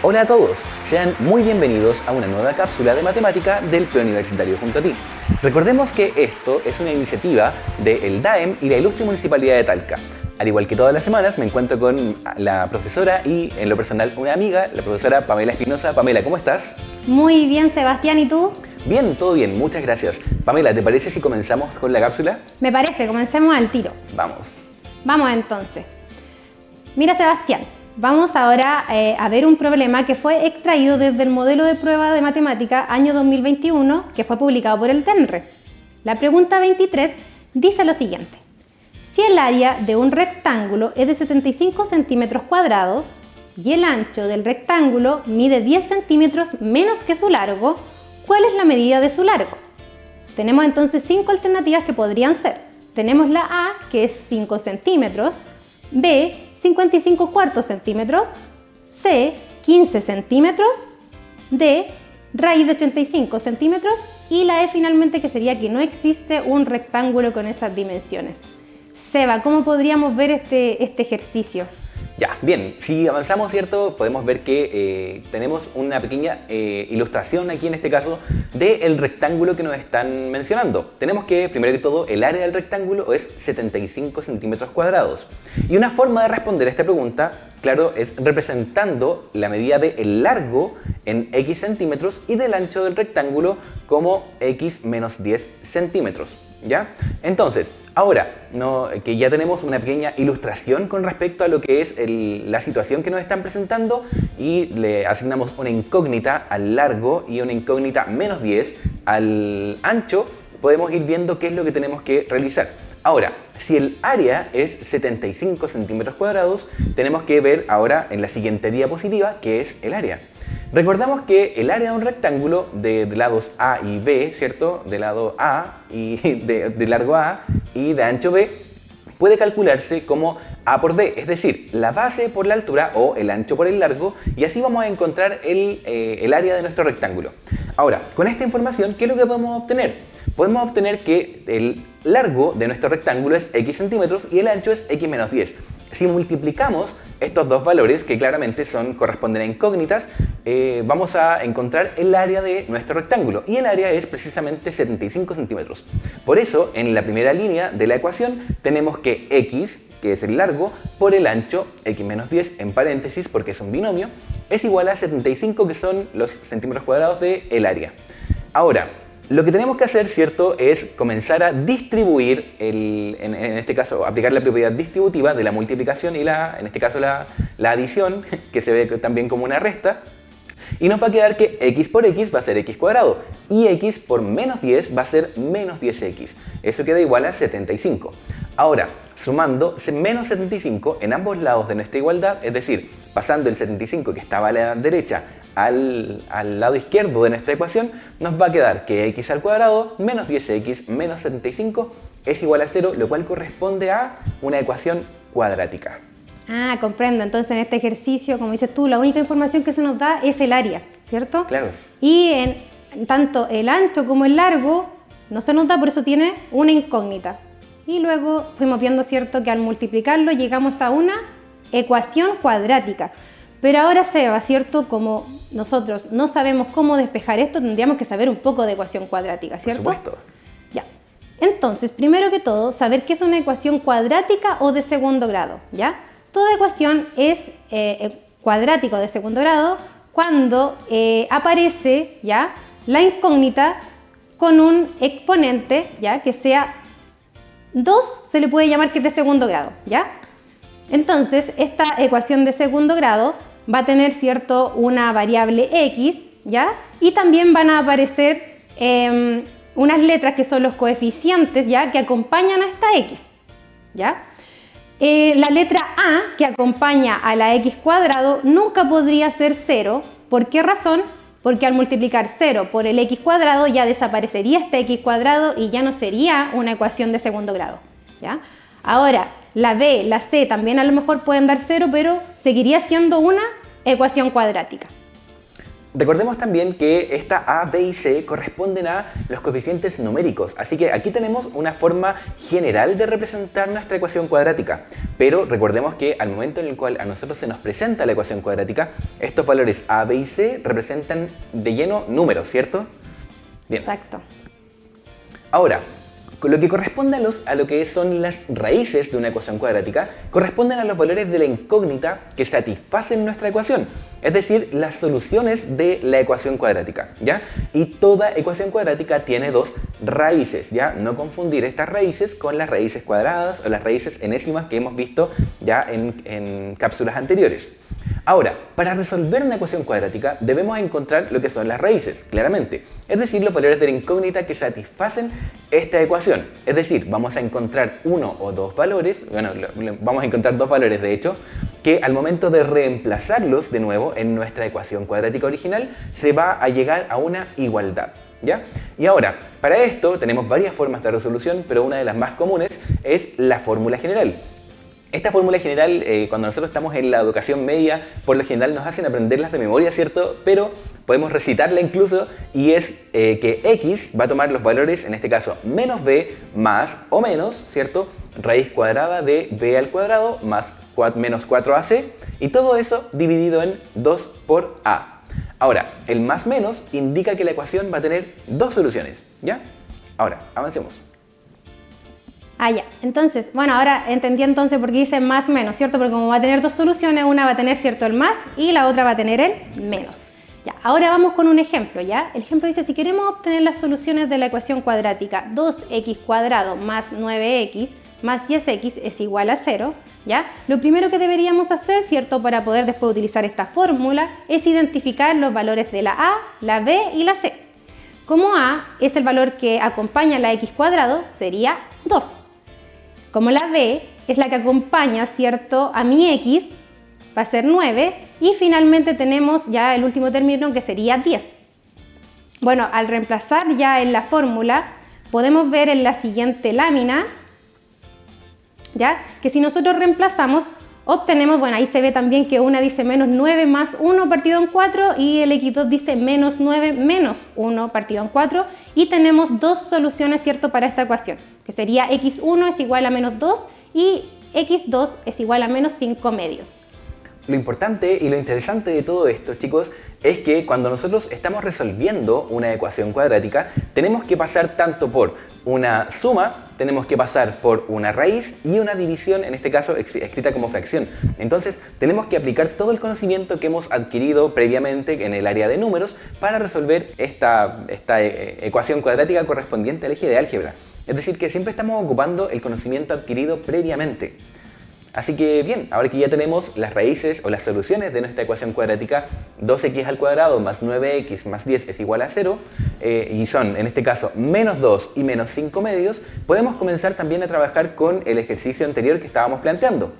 Hola a todos, sean muy bienvenidos a una nueva cápsula de matemática del Preuniversitario junto a ti. Recordemos que esto es una iniciativa del DAEM y la Ilustre Municipalidad de Talca. Al igual que todas las semanas, me encuentro con la profesora y, en lo personal, una amiga, la profesora Pamela Espinosa. Pamela, ¿cómo estás? Muy bien, Sebastián, ¿y tú? Bien, todo bien, muchas gracias. Pamela, ¿te parece si comenzamos con la cápsula? Me parece, comencemos al tiro. Vamos. Vamos entonces. Mira, Sebastián, vamos ahora a ver un problema que fue extraído desde el modelo de prueba de matemática año 2021 que fue publicado por el TENRE. La pregunta 23 dice lo siguiente. Si el área de un rectángulo es de 75 centímetros cuadrados y el ancho del rectángulo mide 10 centímetros menos que su largo, ¿cuál es la medida de su largo? Tenemos entonces 5 alternativas que podrían ser. Tenemos la A, que es 5 centímetros, B, 55 cuartos centímetros, C, 15 centímetros, D, raíz de 85 centímetros y la E finalmente, que sería que no existe un rectángulo con esas dimensiones. Seba, ¿cómo podríamos ver este ejercicio? Ya, bien, si avanzamos, ¿cierto? Podemos ver que tenemos una pequeña ilustración aquí en este caso del rectángulo que nos están mencionando. Tenemos que, primero que todo, el área del rectángulo es 75 centímetros cuadrados. Y una forma de responder a esta pregunta, claro, es representando la medida del largo en x centímetros y del ancho del rectángulo como x menos 10 centímetros. ¿Ya? Entonces, ahora que ya tenemos una pequeña ilustración con respecto a lo que es la situación que nos están presentando y le asignamos una incógnita al largo y una incógnita menos 10 al ancho, podemos ir viendo qué es lo que tenemos que realizar. Ahora, si el área es 75 centímetros cuadrados, tenemos que ver ahora en la siguiente diapositiva qué es el área. Recordamos que el área de un rectángulo de lados A y B, ¿cierto? De lado A y de largo A y de ancho B, puede calcularse como A por B, es decir, la base por la altura o el ancho por el largo, y así vamos a encontrar el área de nuestro rectángulo. Ahora, con esta información, ¿qué es lo que podemos obtener? Podemos obtener que el largo de nuestro rectángulo es x centímetros y el ancho es x menos 10. Si multiplicamos estos dos valores, que claramente corresponden a incógnitas, vamos a encontrar el área de nuestro rectángulo, y el área es precisamente 75 centímetros. Por eso, en la primera línea de la ecuación tenemos que x, que es el largo, por el ancho, x menos 10 en paréntesis porque es un binomio, es igual a 75, que son los centímetros cuadrados del área. Ahora, lo que tenemos que hacer, ¿cierto?, es comenzar a distribuir, en este caso, aplicar la propiedad distributiva de la multiplicación y en este caso, la adición, que se ve también como una resta. Y nos va a quedar que x por x va a ser x cuadrado y x por menos 10 va a ser menos 10x. Eso queda igual a 75. Ahora, sumando menos 75 en ambos lados de nuestra igualdad, es decir, pasando el 75 que estaba a la derecha al lado izquierdo de nuestra ecuación, nos va a quedar que x al cuadrado menos 10x menos 75 es igual a 0, lo cual corresponde a una ecuación cuadrática. Ah, comprendo. Entonces, en este ejercicio, como dices tú, la única información que se nos da es el área, ¿cierto? Claro. Y tanto el ancho como el largo no se nos da, por eso tiene una incógnita. Y luego fuimos viendo, ¿cierto?, que al multiplicarlo llegamos a una ecuación cuadrática. Pero ahora, Seba, ¿cierto?, como nosotros no sabemos cómo despejar esto, tendríamos que saber un poco de ecuación cuadrática, ¿cierto? Por supuesto. Ya. Entonces, primero que todo, saber qué es una ecuación cuadrática o de segundo grado, ¿ya? Toda ecuación es cuadrática de segundo grado cuando aparece, ¿ya?, la incógnita con un exponente, ¿ya?, que sea 2, se le puede llamar que es de segundo grado, ¿ya? Entonces, esta ecuación de segundo grado va a tener, ¿cierto?, una variable x, ¿ya? Y también van a aparecer unas letras que son los coeficientes, ¿ya?, que acompañan a esta x, ¿ya? La letra A, que acompaña a la x cuadrado, nunca podría ser 0. ¿Por qué razón? Porque al multiplicar 0 por el x cuadrado ya desaparecería este x cuadrado y ya no sería una ecuación de segundo grado, ¿ya? Ahora, la B, la C también a lo mejor pueden dar 0, pero seguiría siendo una ecuación cuadrática. Recordemos también que esta A, B y C corresponden a los coeficientes numéricos, así que aquí tenemos una forma general de representar nuestra ecuación cuadrática, pero recordemos que al momento en el cual a nosotros se nos presenta la ecuación cuadrática, estos valores A, B y C representan de lleno números, ¿cierto? Bien. Exacto. Ahora, lo que corresponde a lo que son las raíces de una ecuación cuadrática, corresponden a los valores de la incógnita que satisfacen nuestra ecuación, es decir, las soluciones de la ecuación cuadrática, ¿ya? Y toda ecuación cuadrática tiene dos raíces, ¿ya? No confundir estas raíces con las raíces cuadradas o las raíces enésimas que hemos visto ya en cápsulas anteriores. Ahora, para resolver una ecuación cuadrática debemos encontrar lo que son las raíces, claramente, es decir, los valores de la incógnita que satisfacen esta ecuación. Es decir, vamos a encontrar uno o dos valores, bueno, vamos a encontrar dos valores de hecho, que al momento de reemplazarlos de nuevo en nuestra ecuación cuadrática original se va a llegar a una igualdad, ¿ya? Y ahora, para esto tenemos varias formas de resolución, pero una de las más comunes es la fórmula general. Esta fórmula general, cuando nosotros estamos en la educación media, por lo general nos hacen aprenderlas de memoria, ¿cierto? Pero podemos recitarla incluso, y es que x va a tomar los valores, en este caso, menos b más o menos, ¿cierto? Raíz cuadrada de b al cuadrado más menos 4ac, y todo eso dividido en 2 por a. Ahora, el más menos indica que la ecuación va a tener dos soluciones, ¿ya? Ahora, avancemos. Ah, ya. Entonces, bueno, ahora entendí entonces por qué dice más menos, ¿cierto? Porque como va a tener dos soluciones, una va a tener, ¿cierto?, el más y la otra va a tener el menos. Ya, ahora vamos con un ejemplo, ¿ya? El ejemplo dice, si queremos obtener las soluciones de la ecuación cuadrática 2x cuadrado más 9x más 10x es igual a 0, ¿ya? Lo primero que deberíamos hacer, ¿cierto?, para poder después utilizar esta fórmula es identificar los valores de la a, la b y la c. Como a es el valor que acompaña la x cuadrado, sería 2. Como la b es la que acompaña, ¿cierto?, a mi x, va a ser 9. Y finalmente tenemos ya el último término que sería 10. Bueno, al reemplazar ya en la fórmula, podemos ver en la siguiente lámina, ¿ya?, que si nosotros reemplazamos, obtenemos, bueno, ahí se ve también que una dice menos 9 más 1 partido en 4 y el x2 dice menos 9 menos 1 partido en 4 y tenemos dos soluciones, ¿cierto?, para esta ecuación, que sería x1 es igual a menos 2 y x2 es igual a menos 5 medios. Lo importante y lo interesante de todo esto, chicos, es que cuando nosotros estamos resolviendo una ecuación cuadrática, tenemos que pasar tanto por una suma, tenemos que pasar por una raíz y una división, en este caso escrita como fracción. Entonces, tenemos que aplicar todo el conocimiento que hemos adquirido previamente en el área de números para resolver esta ecuación cuadrática correspondiente al eje de álgebra. Es decir, que siempre estamos ocupando el conocimiento adquirido previamente. Así que bien, ahora que ya tenemos las raíces o las soluciones de nuestra ecuación cuadrática 2x al cuadrado más 9x más 10 es igual a 0 y son en este caso menos 2 y menos 5 medios, podemos comenzar también a trabajar con el ejercicio anterior que estábamos planteando.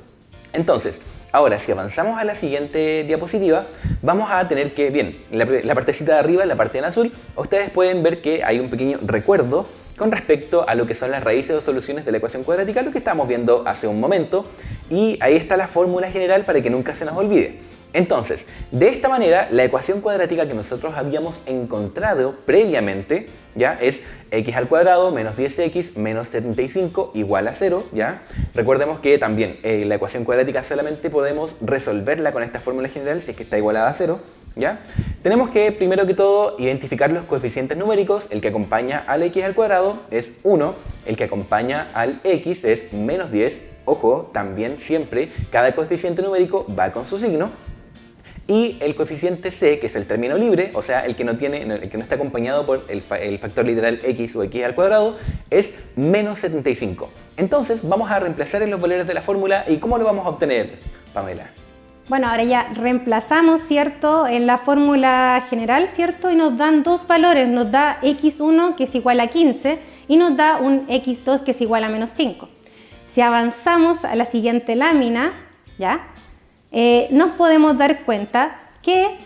Entonces, ahora si avanzamos a la siguiente diapositiva, vamos a tener que, bien, la partecita de arriba, la parte en azul, ustedes pueden ver que hay un pequeño recuerdo con respecto a lo que son las raíces o soluciones de la ecuación cuadrática, lo que estábamos viendo hace un momento, y ahí está la fórmula general para que nunca se nos olvide. Entonces, de esta manera, la ecuación cuadrática que nosotros habíamos encontrado previamente, ¿ya?, es x al cuadrado menos 10x menos 75 igual a 0, ¿ya? Recordemos que también la ecuación cuadrática solamente podemos resolverla con esta fórmula general si es que está igualada a 0, ¿ya? Tenemos que, primero que todo, identificar los coeficientes numéricos. El que acompaña al x al cuadrado es 1, el que acompaña al x es menos 10, ojo, también siempre cada coeficiente numérico va con su signo. Y el coeficiente c, que es el término libre, o sea, el que no está acompañado por el factor literal x o x al cuadrado, es menos 75. Entonces, vamos a reemplazar en los valores de la fórmula. ¿Y cómo lo vamos a obtener, Pamela? Bueno, ahora ya reemplazamos, ¿cierto?, en la fórmula general, ¿cierto? Y nos dan dos valores. Nos da x1, que es igual a 15, y nos da un x2, que es igual a menos 5. Si avanzamos a la siguiente lámina, ¿ya?, nos podemos dar cuenta que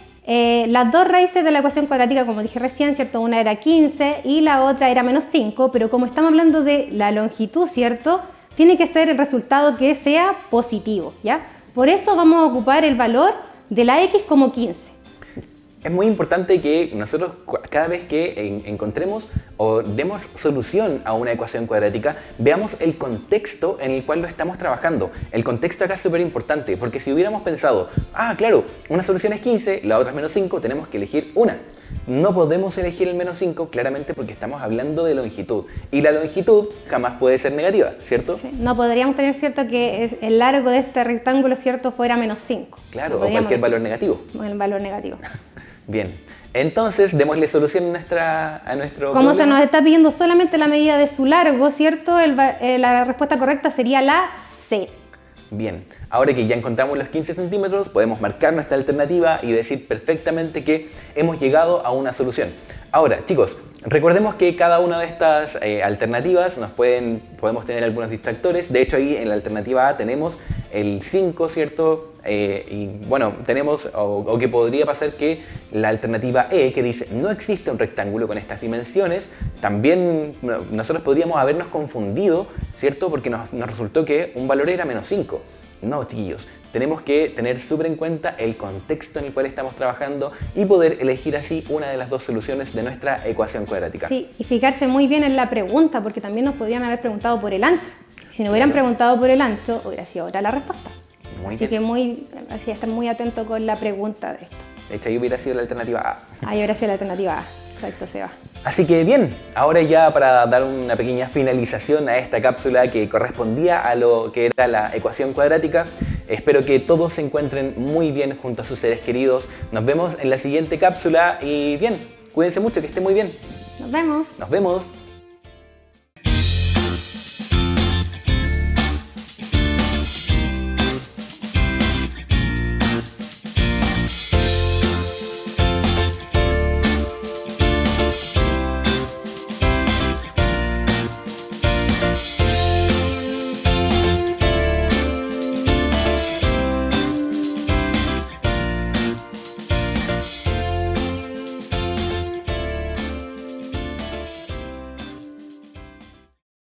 las dos raíces de la ecuación cuadrática, como dije recién, ¿cierto?, una era 15 y la otra era menos 5, pero como estamos hablando de la longitud, ¿cierto?, tiene que ser el resultado que sea positivo, ¿ya? Por eso vamos a ocupar el valor de la x como 15. Es muy importante que nosotros cada vez que encontremos o demos solución a una ecuación cuadrática, veamos el contexto en el cual lo estamos trabajando. El contexto acá es súper importante, porque si hubiéramos pensado, claro, una solución es 15, la otra es menos 5, tenemos que elegir una. No podemos elegir el menos 5 claramente porque estamos hablando de longitud. Y la longitud jamás puede ser negativa, ¿cierto? Sí, no podríamos tener, ¿cierto?, que el largo de este rectángulo, ¿cierto?, fuera menos 5. Claro, o cualquier valor negativo. El valor negativo. Bien, entonces démosle solución a nuestro Como problema. se nos está pidiendo solamente la medida de su largo, ¿cierto? La respuesta correcta sería la C. Bien, ahora que ya encontramos los 15 centímetros, podemos marcar nuestra alternativa y decir perfectamente que hemos llegado a una solución. Ahora, chicos, recordemos que cada una de estas alternativas podemos tener algunos distractores. De hecho, ahí en la alternativa A tenemos el 5, ¿cierto? Y bueno, tenemos, o que podría pasar que la alternativa E, que dice no existe un rectángulo con estas dimensiones, también nosotros podríamos habernos confundido, ¿cierto? Porque nos resultó que un valor era menos 5. No, chiquillos, tenemos que tener súper en cuenta el contexto en el cual estamos trabajando y poder elegir así una de las dos soluciones de nuestra ecuación cuadrática. Sí, y fijarse muy bien en la pregunta, porque también nos podrían haber preguntado por el ancho. Si nos hubieran preguntado por el ancho, hubiera sido ahora la respuesta. Así que estar muy atento con la pregunta de esto. De hecho, ahí hubiera sido la alternativa A. Ahí hubiera sido la alternativa A. Exacto, Seba. Así que bien, ahora ya para dar una pequeña finalización a esta cápsula que correspondía a lo que era la ecuación cuadrática, espero que todos se encuentren muy bien junto a sus seres queridos. Nos vemos en la siguiente cápsula y bien, cuídense mucho, que estén muy bien. Nos vemos. Nos vemos.